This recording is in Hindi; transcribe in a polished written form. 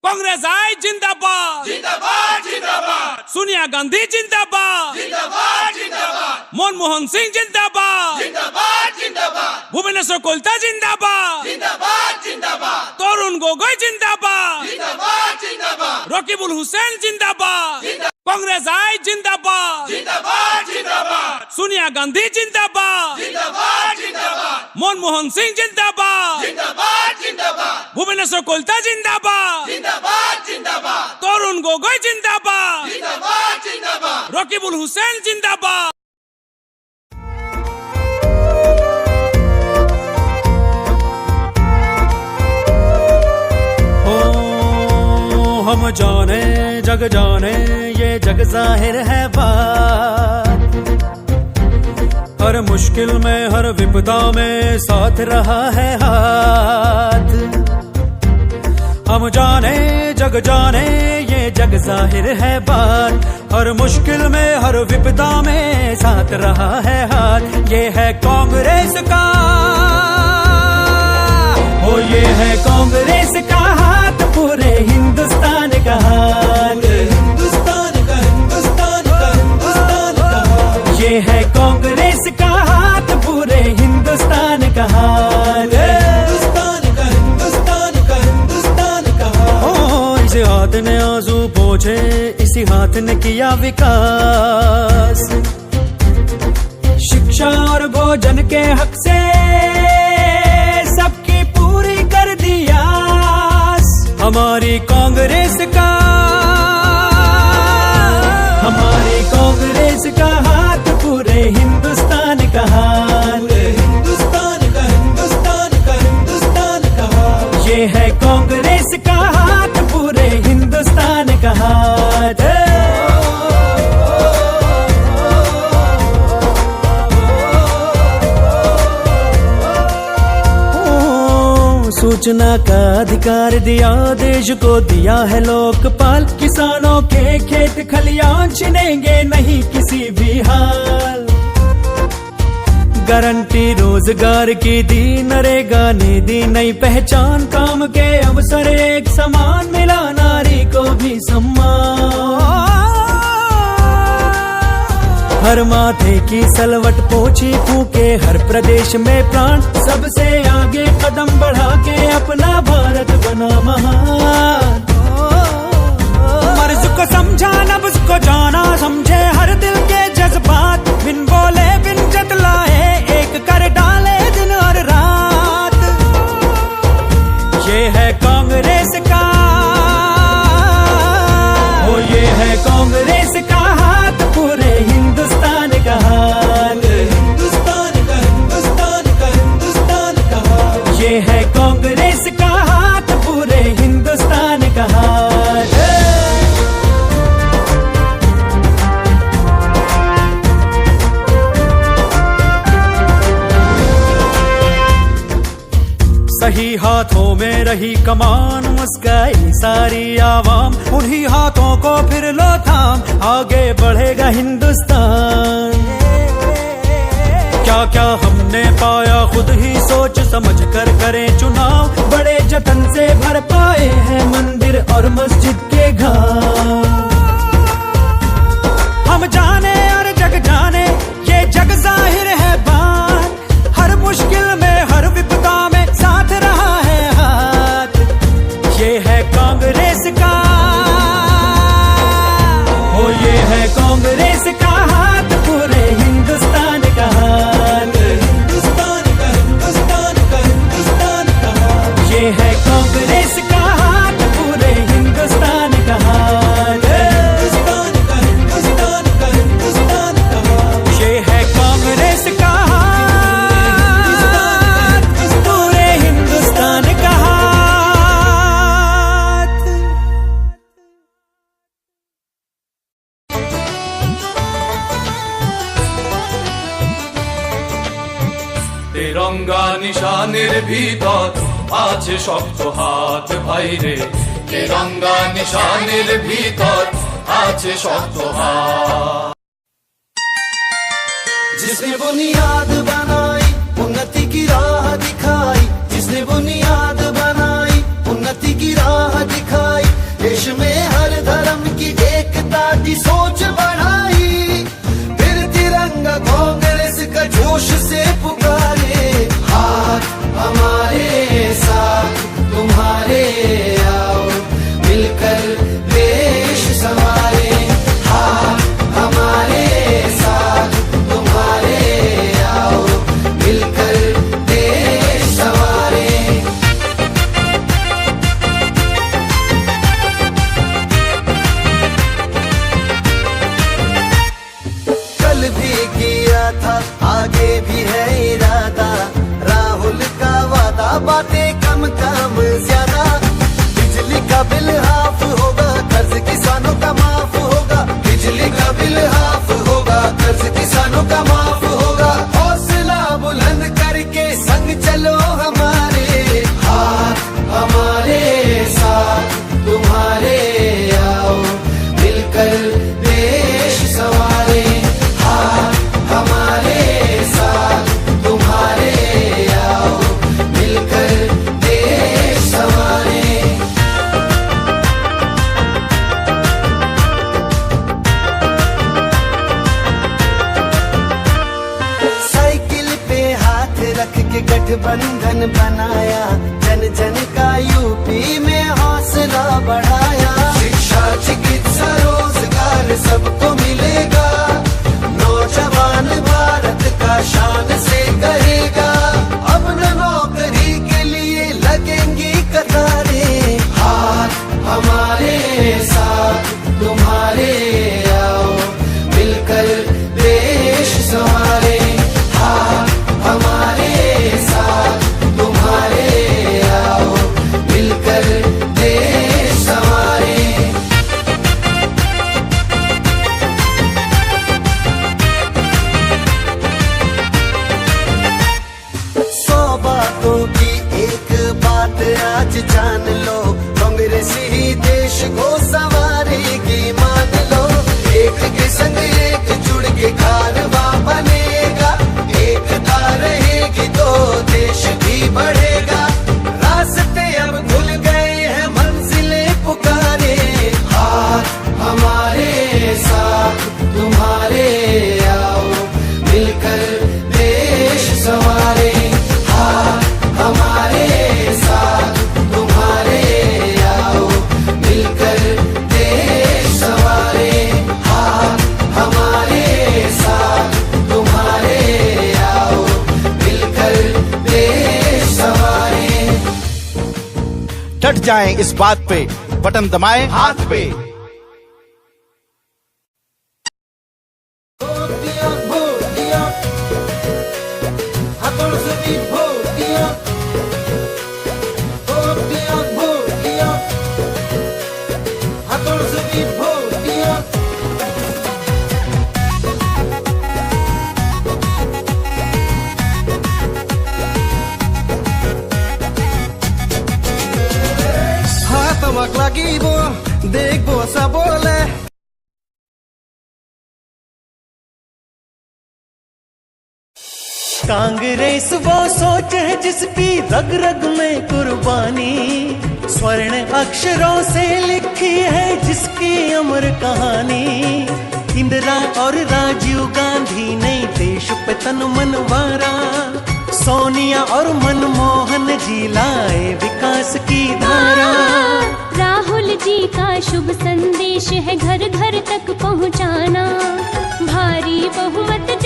कांग्रेस आई जिंदाबाद जिंदाबाद जिंदाबाद सोनिया गांधी जिंदाबाद जिंदाबाद जिंदाबाद मनमोहन सिंह जिंदाबाद जिंदाबाद जिंदाबाद भुवनेश्वर कोलता जिंदाबाद जिंदाबाद जिंदाबाद तरुण गोगोई जिंदाबाद जिंदाबाद जिंदाबाद रकीबुल हुसैन जिंदाबाद कांग्रेस आई जिंदाबाद जिंदाबाद जिंदाबाद सोनिया गांधी जिंदाबाद जिंदाबाद जिंदाबाद मनमोहन सिंह जिंदाबाद जिंदाबाद जिंदाबाद भुवनेश्वर कोलता जिंदाबाद जिंदाबाद जिंदाबाद तरुण गोगोई जिंदाबाद जिंदाबाद जिंदाबाद रकीबुल हुसैन जिंदाबाद। हम जाने जग जाने ये जग जाहिर है बात, हर मुश्किल में हर विपदा में साथ रहा है हाथ। हम जाने जग जाने ये जग जाहिर है बात, हर मुश्किल में हर विपदा में साथ रहा है हाथ। ये है कांग्रेस का, ओ ये है कांग्रेस का हाथ, पूरे हिंदुस्तान का हाथ, हिंदुस्तान का हिंदुस्तान का हिंदुस्तान का हाथ। ये है कांग्रेस का हाथ, पूरे हिंदुस्तान का हाथ, हिंदुस्तान का हिंदुस्तान का हिंदुस्तान का हाथ। ओ इस हाथ ने आंसू पोंछे, इसी हाथ ने किया विकास, शिक्षा और भोजन के हक से सबकी पूरी कर दिया। हमारी कांग्रेस का, हमारी कांग्रेस का हाथ, पूरे हिंदुस्तान का हाथ, हिंदुस्तान का हिंदुस्तान का हिंदुस्तान का हाथ। ये है कांग्रेस का हाथ, पूरे हिंदुस्तान का हाथ। सूचना का अधिकार दिया, देश को दिया है लोकपाल, किसानों के खेत खलियान छिनेंगे नहीं किसी भी हाल। गारंटी रोजगार की दी, नरेगा ने दी नई पहचान, काम के अवसर एक समान, मिला नारी को भी सम्मान। हर माथे की सलवट पोछी फूके, हर प्रदेश में प्राण, सबसे आगे कदम बढ़ा के अपना भारत बना महान। मर्ज को समझा नब्ज को जाना, समझे हर दिल के जज्बात, बिन बोले बिन जतलाए एक कर डाले दिन और रात। ये है कांग्रेस का, ओ ये है कांग्रेस का हाथ, पूरे हिंदुस्तान का हाथ, हिंदुस्तान का हिंदुस्तान का हिंदुस्तान का हाथ। ये है कांग्रेस का हाथ, पूरे हिंदुस्तान का हाथ। सही हाथों में रही कमान, मुस्काई सारी आवाम, उन्हीं हाथों को फिर लो थाम, आगे बढ़ेगा हिंदुस्तान। क्या क्या हमने पाया खुद ही सोच समझ कर करें चुनाव, बड़े जतन से भर पाए हैं मंदिर और मस्जिद के घाव। हम जाने और जग जाने ये जग जाहिर है बात, हर मुश्किल में हर विपदा में साथ रहा है हाथ। ये है कांग्रेस का, ओ ये है कांग्रेस का हाथ, पूरे हिंदुस्तान का हाथ, हिंदुस्तान का हिंदुस्तान का हिंदुस्तान का हाथ। ये है कांग्रेस का हाथ, पूरे हिंदुस्तान का हाथ, हिंदुस्तान का हिंदुस्तान का हिंदुस्तान का हाथ। ये है कांग्रेस का हाथ, पूरे हिंदुस्तान का हाथ। তেরঙ্গা নিশানের ভিতর আছে শক্ত হাত ভাইরে, তেরঙ্গা নিশানের ভিতর আছে শক্ত হাত। जिसने बुनियाद बनाई उन्नति की राह दिखाई, जिसने बुनियाद बनाई उन्नति की राह दिखाई, जन बनाया, जन जन का यूपी में हौसला बढ़ाया। शिक्षा चिकित्सा रोजगार सबको मिलेगा, नौजवान भारत का शान से करेगा। अब न नौकरी के लिए लगेंगी कतारें, हाथ हमारे साथ तुम्हारे आओ, मिलकर देश संवारे। हाथ हमारे साथ तुम्हारे आओ, मिलकर देश संवारे। सौ बातों की एक बात आज जान लो, कांग्रेस ही देश को संवारेगी मान लो। एक के संग एक जुड़ के कारवां बनेगा, एकता रहेगी तो देश भी बढ़ेगा। रास्ते अब खुल गए हैं, मंजिलें पुकारे। हाथ हमारे साथ तुम्हारे आओ, मिलकर देश संवारे। हाथ हमारे साथ तुम्हारे आओ, मिलकर देश संवारे। हाथ हमारे साथ तुम्हारे आओ, मिलकर देश संवारे। डट जाएं इस बात पे, बटन दबाएं हाथ पे। भोट दिया, हाथों से भी भोट दिया, भोट दिया, हाथों से भी भोट दिया। हाथ লাগিব, देखो सब बोले। कांग्रेस वो सोच है जिसकी रग रग में कुर्बानी, स्वर्ण अक्षरों से लिखी है जिसकी अमर कहानी। इंदिरा और राजीव गांधी ने देश पे तन मन वारा, सोनिया और मनमोहन जी लाए विकास की धारा। राहुल जी का शुभ संदेश है घर घर तक पहुंचाना, भारी बहुमत